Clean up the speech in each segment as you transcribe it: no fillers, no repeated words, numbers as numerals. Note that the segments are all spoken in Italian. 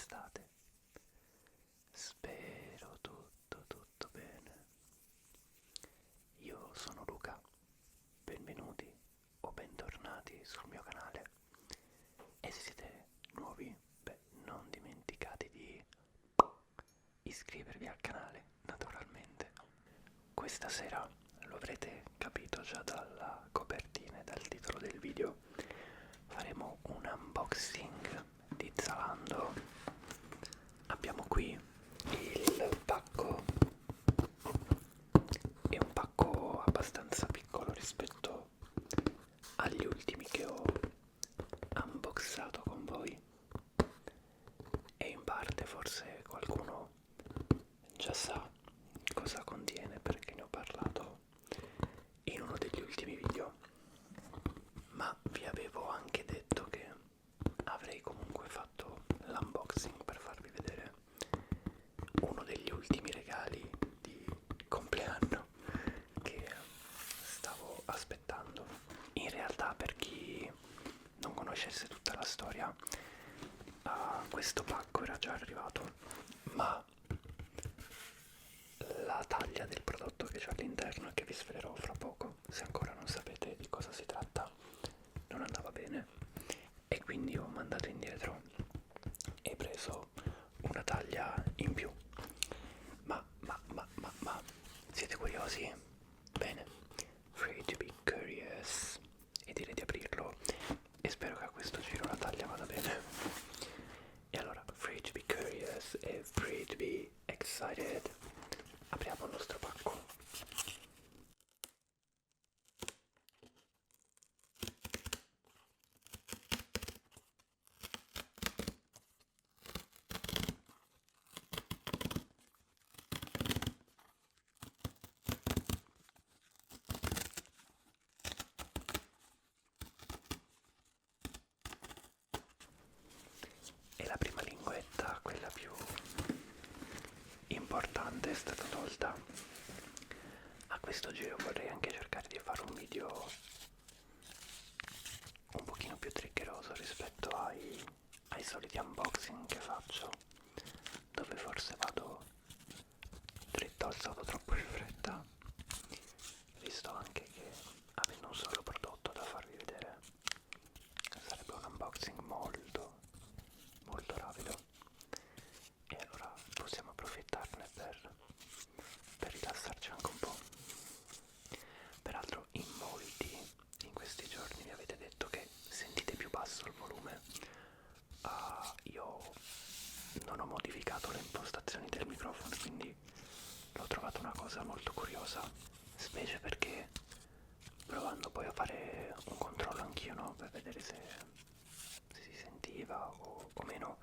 state? Spero tutto bene. Io sono Luca, benvenuti o bentornati sul mio canale e se siete nuovi, non dimenticate di iscrivervi al canale, naturalmente. Questa sera, lo avrete capito già dalla copertina e dal titolo del video, faremo un unboxing di Zalando. Abbiamo qui il pacco, è un pacco abbastanza piccolo rispetto agli ultimi che ho unboxato con voi e in parte forse qualcuno già sa cosa contiene perché ne ho parlato in uno degli ultimi video, ma vi avevo anche detto che avrei comunque fatto l'unboxing per farvi vedere uno degli ultimi regali di compleanno che stavo aspettando. In realtà, per chi non conoscesse tutta la storia, questo pacco era già arrivato, ma la taglia del prodotto che c'è all'interno e che vi svelerò fra poco, se ancora non sapete di cosa si tratta, non andava bene e quindi ho mandato indietro e preso una taglia in più. Ma siete curiosi? Bene, free to be curious, e direi di aprirlo e spero che a questo giro la taglia vada bene. E allora, free to be curious e free to be excited, apriamo il nostro pacco. E la prima linguetta, quella più importante, è stata tolta. A questo giro vorrei anche cercare di fare un video un pochino più triggeroso rispetto ai soliti unboxing che faccio, dove forse vado dritto al sodo troppo in fretta, visto anche che avendo un solo prodotto da farvi vedere sarebbe un unboxing molto rapido e allora possiamo approfittarne per rilassarci anche un po'. Peraltro in molti in questi giorni mi avete detto che sentite più basso il volume. Io non ho modificato le impostazioni del microfono, quindi l'ho trovata una cosa molto curiosa, specie perché provando poi a fare un controllo anch'io, no? Per vedere se si sentiva o meno.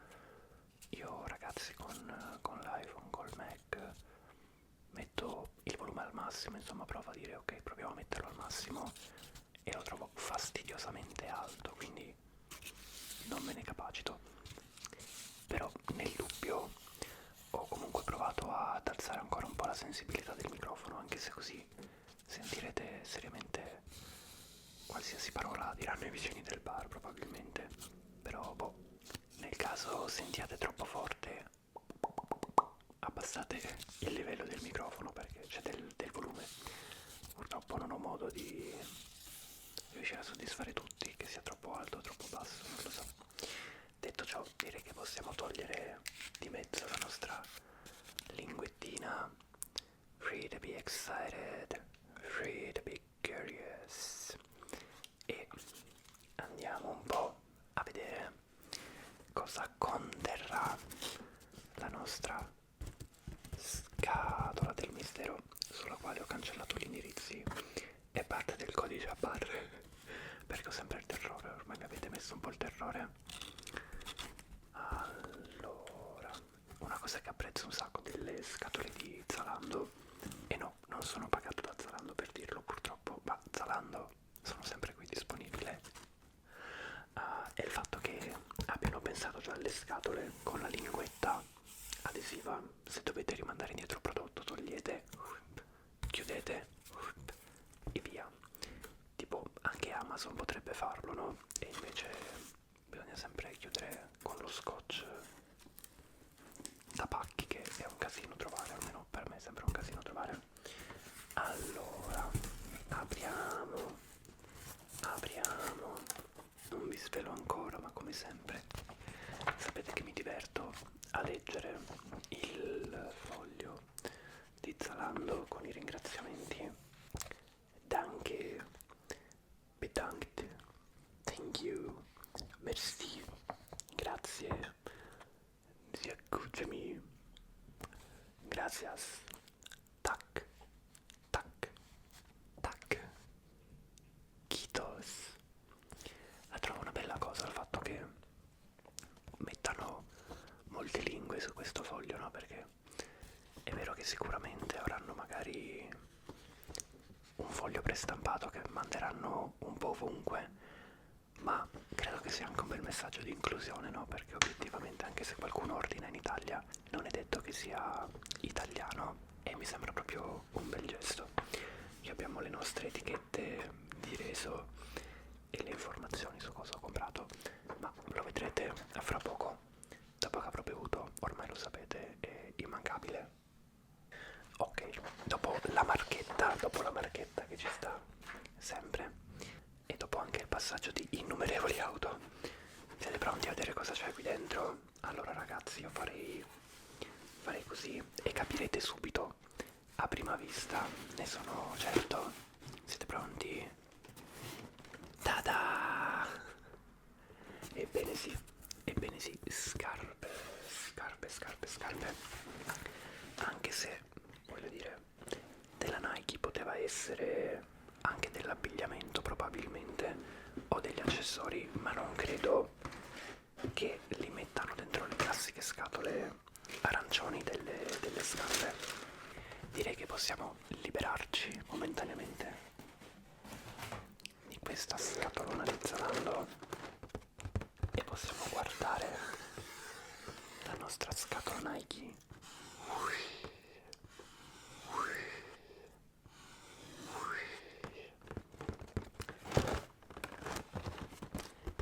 Io ragazzi con l'iPhone, col Mac, metto il volume al massimo, insomma provo a dire ok, proviamo a metterlo al massimo e lo trovo fastidiosamente alto, quindi non me ne capacito. Però nel dubbio ho comunque provato ad alzare ancora un po' la sensibilità del microfono, anche se così sentirete seriamente qualsiasi parola diranno i vicini del bar probabilmente. Però boh, nel caso sentiate troppo forte, abbassate il livello del microfono perché c'è del volume. Purtroppo non ho modo di riuscire a soddisfare tutti, che sia troppo alto o troppo basso, non lo so. Detto ciò, direi che possiamo togliere di mezzo la nostra linguettina. Free to be excited, free to be curious. E andiamo un po' a vedere cosa conterrà la nostra scatola del mistero, sulla quale ho cancellato gli indirizzi e parte del codice a barre perché ho sempre il terrore, ormai mi avete messo un po' il terrore. Allora, una cosa che apprezzo un sacco delle scatole di Zalando, e no, non sono pagato da Zalando per dirlo purtroppo, ma Zalando sono sempre qui disponibile, è il fatto che abbiano pensato già alle scatole con la linguetta adesiva. Se dovete rimandare indietro il prodotto, togliete, chiudete e via. Tipo anche Amazon potrebbe farlo, no? E invece bisogna sempre chiudere con lo scotch da pacchi, che è un casino trovare, almeno per me sembra un casino trovare. Allora, apriamo, non vi svelo ancora, ma come sempre sapete che mi diverto a leggere il foglio di Zalando con i ringraziamenti. Danke, bedankt, thank you, merci, grazie, scusami, gracias, tac, tac, tac, kitos. La trovo una bella cosa il fatto che mettano molte lingue su questo foglio, no? Perché è vero che sicuramente avranno magari un foglio prestampato che manderanno un po' ovunque, ma credo che sia anche un bel messaggio di inclusione, no? Perché obiettivamente anche se qualcuno ordina in Italia non è detto che sia italiano, e mi sembra proprio un bel gesto. Qui abbiamo le nostre etichette di reso e le informazioni su cosa ho comprato, ma lo vedrete fra poco, dopo che avrò bevuto, ormai lo sapete, è immancabile. Ok, dopo la marchetta che ci sta sempre, e dopo anche il passaggio di innumerevoli auto, siete pronti a vedere cosa c'è qui dentro? Allora ragazzi, io farei così e capirete subito a prima vista, ne sono certo. Siete pronti? Tada! Ebbene sì, scarpe, scarpe, scarpe, scarpe. Anche se, voglio dire, della Nike poteva essere anche dell'abbigliamento probabilmente, o degli accessori, ma non credo che li mettano dentro le classiche scatole arancioni delle scarpe. Direi che possiamo liberarci momentaneamente di questa scatolona di Zalando e possiamo guardare la nostra scatola Nike.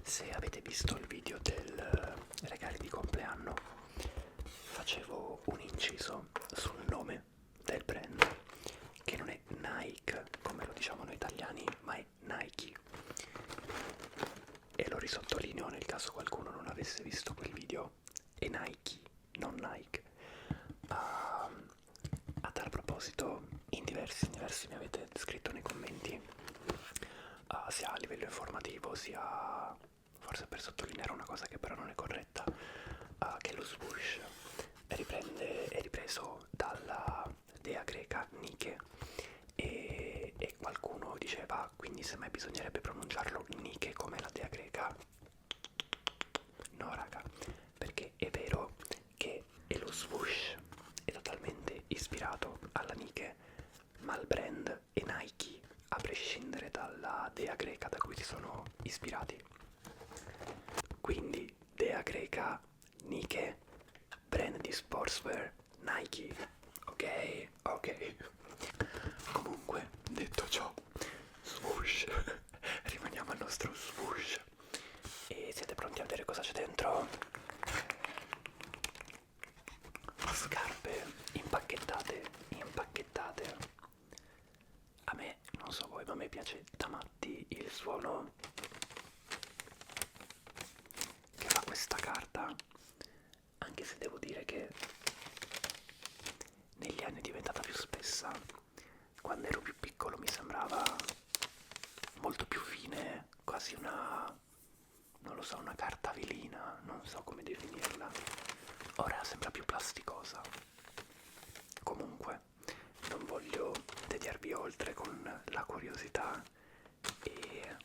Se avete visto il video del regali di compleanno, facevo un inciso sul nome del brand, che non è Nike come lo diciamo noi italiani, ma è Nike, e lo risottolineo nel caso qualcuno non avesse visto quel video. È Nike, non Nike. A tal proposito, in diversi mi avete scritto nei commenti, sia a livello informativo sia forse per sottolineare una cosa che però non è corretta, che lo swoosh è ripreso dalla dea greca Nike, e qualcuno diceva quindi semmai bisognerebbe pronunciarlo Nike come la dea greca. No raga, perché è vero che lo swoosh è totalmente ispirato alla Nike, ma il brand è Nike, a prescindere dalla dea greca da cui si sono ispirati. Quindi dea greca, Nike, brand di sportswear, Nike, ok? Ok. Comunque, detto ciò, swoosh, rimaniamo al nostro swoosh. E siete pronti a vedere cosa c'è dentro? Scarpe impacchettate, impacchettate. A me, non so voi, ma a me piace da matti il suono che fa questa carta, anche se devo dire che negli anni è diventata più spessa. Quando ero più piccolo mi sembrava molto più fine, quasi una, non lo so, una carta velina, non so come definirla. Ora sembra più plasticosa. Comunque, non voglio tediarvi oltre con la curiosità e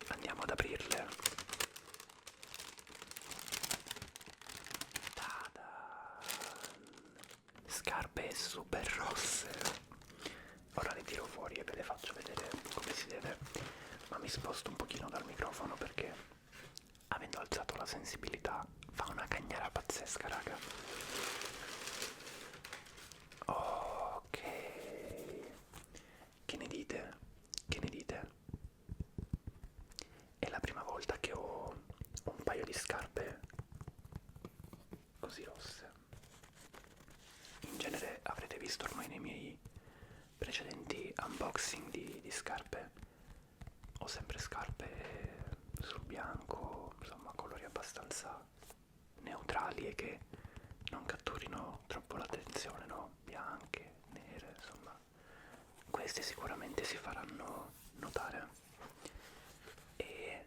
andiamo ad aprirle. Tada! Scarpe super rosse. Ora le tiro fuori e ve le faccio vedere come si deve, ma mi sposto un pochino dal microfono perché, avendo alzato la sensibilità, fa una cagnara pazzesca, raga. Ok, che ne dite? Che ne dite? È la prima volta che ho un paio di scarpe visto ormai nei miei precedenti unboxing di scarpe, ho sempre scarpe sul bianco, insomma colori abbastanza neutrali e che non catturino troppo l'attenzione, no? Bianche, nere, insomma queste sicuramente si faranno notare. E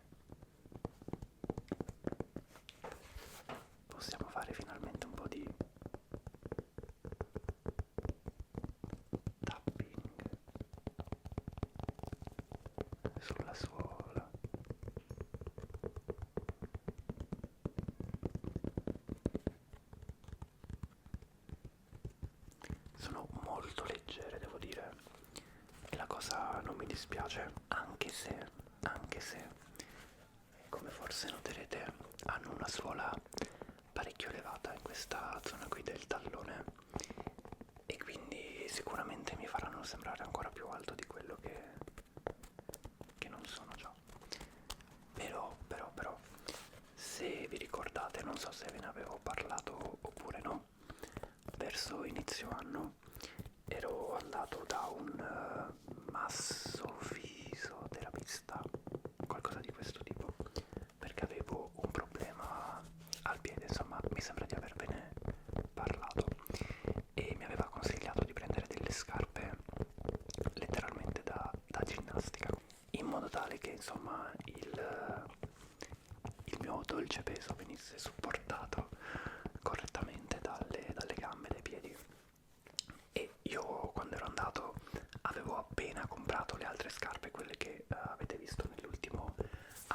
possiamo fare finalmente un po' di tapping sulla suola. Sono molto leggere, devo dire, e la cosa non mi dispiace, anche se, come forse noterete, hanno una suola parecchio elevata in questa zona qui del tallone e quindi sicuramente mi faranno sembrare ancora più alto di quello che non sono già. Però, se vi ricordate, non so se ve ne avevo parlato oppure no, verso inizio anno ero andato da un massofisioterapista, qualcosa di questo tipo, perché avevo un problema al piede, insomma mi sembra di avervene parlato, e mi aveva consigliato di prendere delle scarpe letteralmente da ginnastica, in modo tale che insomma il mio dolce peso venisse supportato correttamente dalle gambe, dai piedi. E io quando ero andato avevo appena comprato le altre scarpe, quelle che avete visto nell'ultimo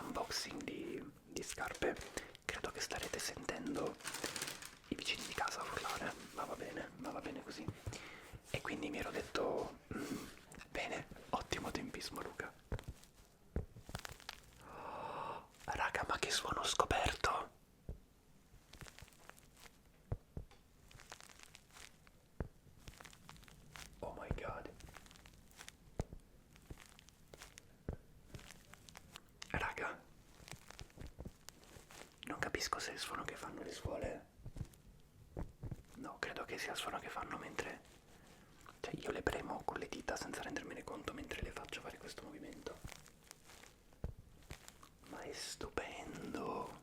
unboxing di scarpe. Credo che starete sentendo i vicini di casa urlare, ma va bene così. E quindi mi ero detto, bene, ottimo tempismo Luca. Oh, raga, ma che suono ho scoperto! Oh my god. Raga, non capisco se è il suono che fanno le suole. No, credo che sia il suono che fanno mentre... cioè io le premo con le dita senza rendermene conto mentre le faccio fare questo movimento. Ma è stupendo.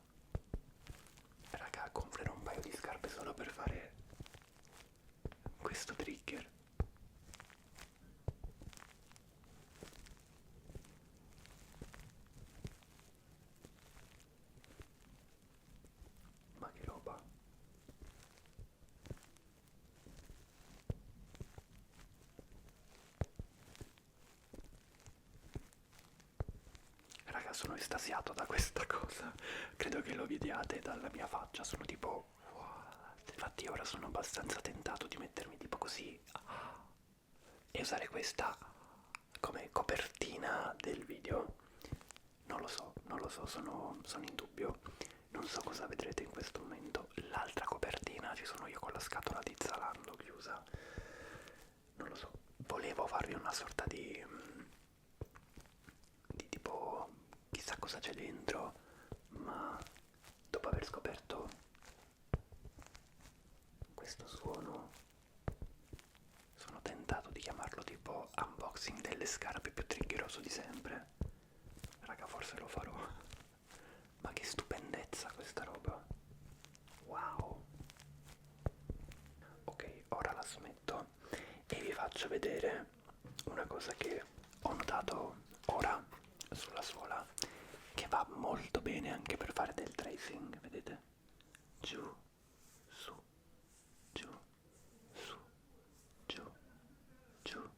Raga, comprerò un paio di scarpe solo per fare questo trigger. Ma che roba. Raga, sono estasiato da questa cosa. Credo che lo vediate dalla mia faccia, sono tipo what? Infatti ora sono abbastanza tentato di mettermi tipo così e usare questa come copertina del video. Non lo so, sono in dubbio. Non so cosa vedrete in questo momento. L'altra copertina ci sono io con la scatola di Zalando chiusa. Non lo so. Volevo farvi una sorta di tipo chissà cosa c'è dentro, ma dopo aver scoperto questo suono sono tentato di chiamarlo tipo unboxing delle scarpe più triggeroso di sempre. Raga, forse lo farò. Ma che stupendezza questa roba. Wow. Ok, ora la smetto e vi faccio vedere una cosa che ho notato ora sulla suola, che va molto bene anche per fare del tracing, vedete? Giù, su, giù, su, giù, giù,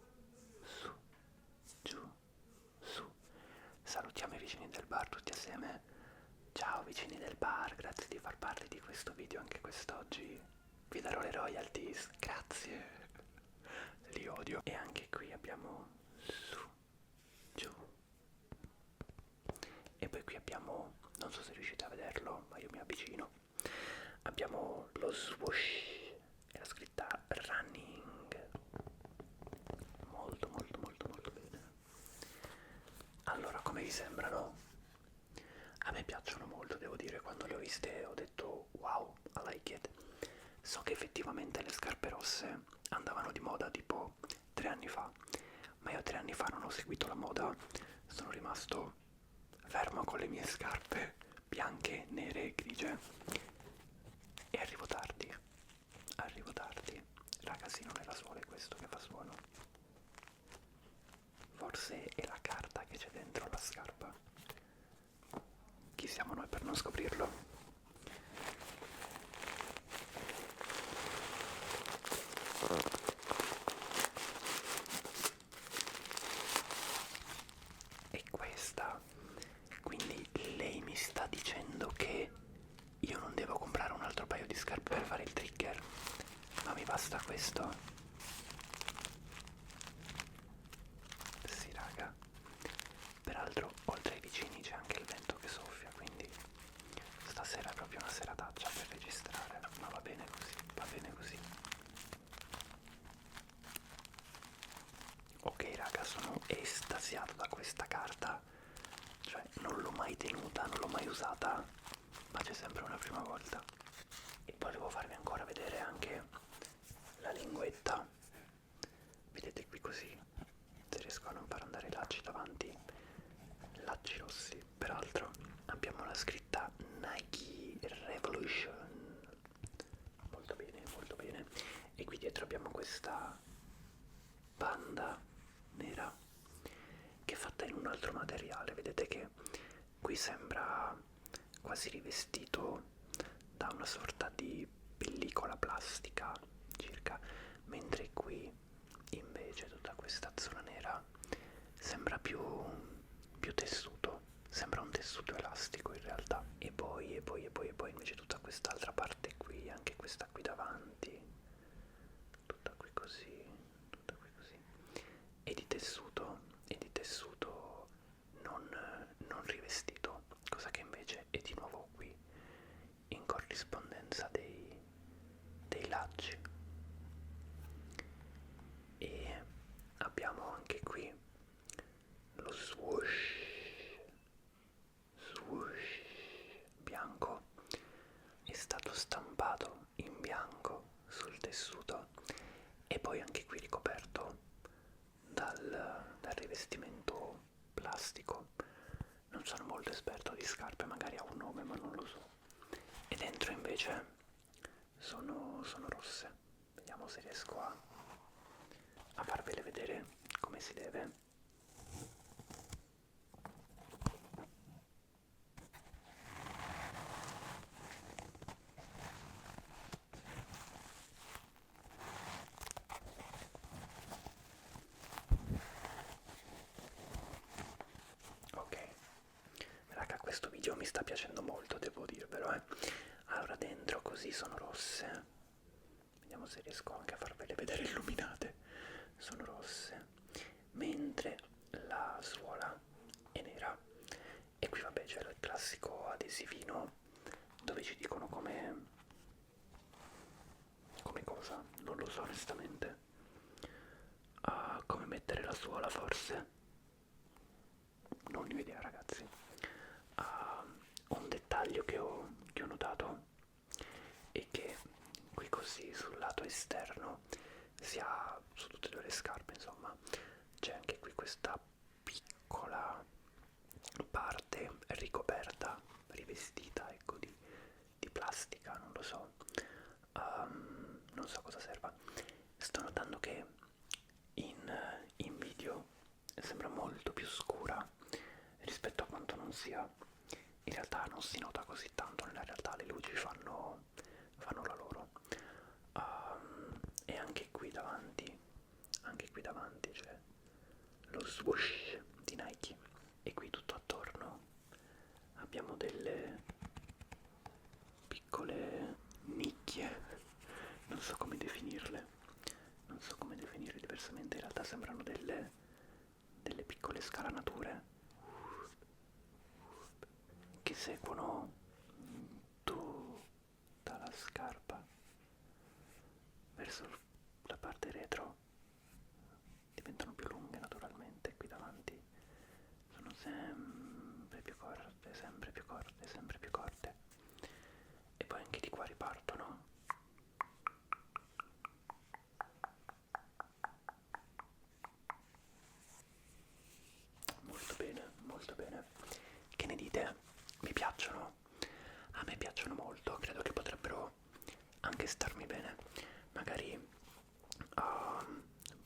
su, giù, su. Salutiamo i vicini del bar tutti assieme. Ciao vicini del bar, grazie di far parte di questo video anche quest'oggi. Vi darò le royalties, grazie. Li odio. E anche qui abbiamo su, giù. E poi qui abbiamo, non so se riuscite a vederlo, ma io mi avvicino. Abbiamo lo swoosh e la scritta running. Molto molto molto molto bene. Allora, come vi sembrano? A me piacciono molto, devo dire, quando le ho viste ho detto wow, I like it. So che effettivamente le scarpe rosse andavano di moda tipo 3 anni fa, ma io 3 anni fa non ho seguito la moda, sono rimasto fermo con le mie scarpe bianche, nere, grigie e arrivo tardi, ragazzi, non è la suola, è questo che fa suono, forse è la carta che c'è dentro la scarpa, chi siamo noi per non scoprirlo? E questa, quindi lei mi sta dicendo che io non devo comprare un altro paio di scarpe per fare il trigger, ma mi basta questo? Sì raga, peraltro oltre ai vicini c'è anche il vento che soffia, quindi stasera è proprio una serataccia per registrare, ma va bene così, va bene così. Ok raga, sono estasiato da questa carta, cioè non l'ho mai tenuta, non l'ho mai usata, ma c'è sempre una prima volta. E volevo farvi ancora vedere anche la linguetta, vedete qui così, se riesco a non far andare i lacci davanti, lacci rossi, peraltro abbiamo la scritta Nike Revolution, molto bene, e qui dietro abbiamo questa banda nera che è fatta in un altro materiale, vedete che qui sembra quasi rivestito da una sorta di pellicola plastica circa, mentre qui invece tutta questa zona nera sembra più tessuto, sembra un tessuto elastico in realtà, e poi invece tutta quest'altra parte qui, anche questa qui davanti, tutta qui così, e di tessuto non rivestito, cosa che invece è di nuovo qui in corrispondenza dei lacci. E abbiamo anche qui lo swoosh bianco, è stato stampato in bianco sul tessuto e poi anche qui ricoperto dal rivestimento plastico. Non sono molto esperto di scarpe, magari ha un nome ma non lo so. E dentro invece sono rosse, vediamo se riesco a farvele vedere come si deve. Ok, raga, questo video mi sta piacendo molto, devo dirvelo, eh. Allora dentro così sono rosse, vediamo se riesco anche a farvele vedere illuminate, sono rosse, mentre la suola è nera, e qui vabbè c'è il classico adesivino dove ci dicono come cosa, non lo so onestamente, come mettere la suola forse, non ne ho idea ragazzi. Un dettaglio che ho notato è che qui così sul lato esterno, sia su tutte e due le scarpe insomma, c'è anche qui questa piccola parte ricoperta, rivestita ecco di plastica, non lo so, non so cosa serva. Sto notando che in video sembra molto più scura rispetto a quanto non sia. In realtà non si nota così tanto, nella realtà le luci fanno la loro. E anche qui davanti c'è lo swoosh di Nike, e qui tutto attorno abbiamo delle piccole nicchie, non so come definirle, diversamente in realtà sembrano delle piccole scalanature che seguono tutta la scarpa verso la parte retro, diventano più lunghe naturalmente, qui davanti sono sempre più corte, sempre più corte, sempre più corte, e poi anche di qua ripartono. piacciono, a me piacciono molto, credo che potrebbero anche starmi bene. Magari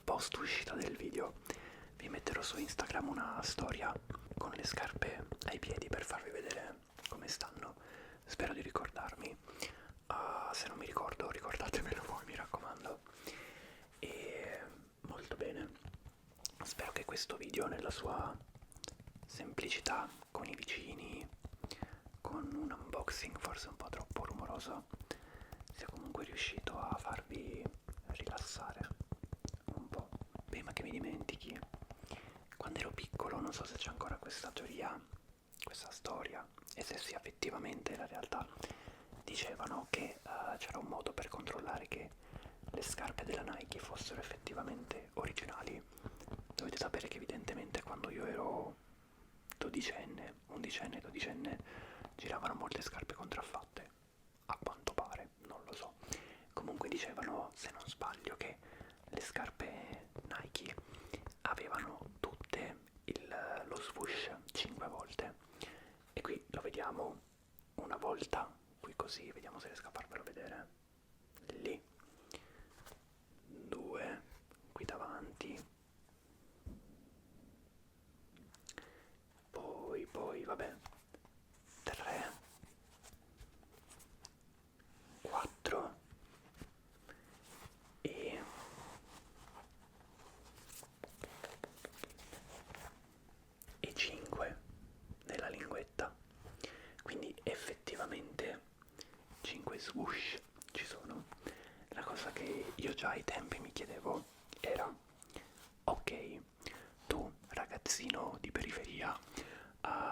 post uscita del video vi metterò su Instagram una storia con le scarpe ai piedi per farvi vedere come stanno. Spero di ricordarmi. Se non mi ricordo, ricordatemelo voi, mi raccomando. E molto bene. Spero che questo video, nella sua semplicità, con i vicini, con un unboxing forse un po' troppo rumoroso, sia comunque riuscito a farvi rilassare un po'. Prima che mi dimentichi, quando ero piccolo, non so se c'è ancora questa teoria, questa storia, e se sia effettivamente la realtà, dicevano che c'era un modo per controllare che le scarpe della Nike fossero effettivamente originali. Dovete sapere che evidentemente quando io ero dodicenne, undicenne, dodicenne, giravano molte scarpe contraffatte, a quanto pare, non lo so. Comunque dicevano, se non sbaglio, che le scarpe Nike avevano tutte lo swoosh 5 volte, e qui lo vediamo una volta, qui così, vediamo se riesco a farvelo vedere, lì, 2, qui davanti, poi vabbè, 3, 4 e 5 nella linguetta. Quindi effettivamente 5 swoosh ci sono. La cosa che io già ai tempi mi chiedevo era: ok, tu ragazzino di periferia,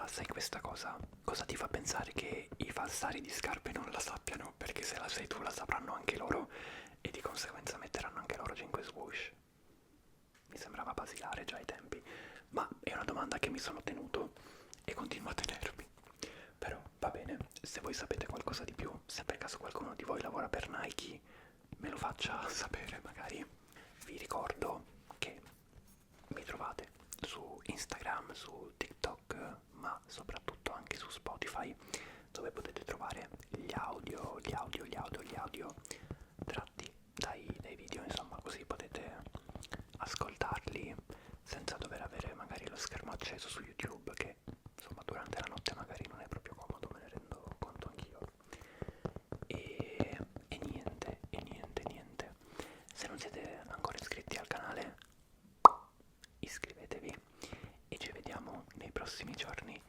sai questa cosa? Cosa ti fa pensare che i falsari di scarpe non la sappiano? Perché se la sai tu la sapranno anche loro e di conseguenza metteranno anche loro 5 swoosh. Mi sembrava basilare già ai tempi, ma è una domanda che mi sono tenuto e continuo a tenermi. Però va bene, se voi sapete qualcosa di più, se per caso qualcuno di voi lavora per Nike, me lo faccia sapere magari. Vi ricordo che mi trovate su Instagram, su TikTok, ma soprattutto anche su Spotify, dove potete trovare gli audio tratti dai video, insomma, così potete ascoltarli senza dover avere magari lo schermo acceso su YouTube, che insomma durante la notte magari non è proprio comodo, me ne rendo conto anch'io. E niente. Se non siete ancora iscritti al canale, iscrivetevi e ci vediamo nei prossimi giorni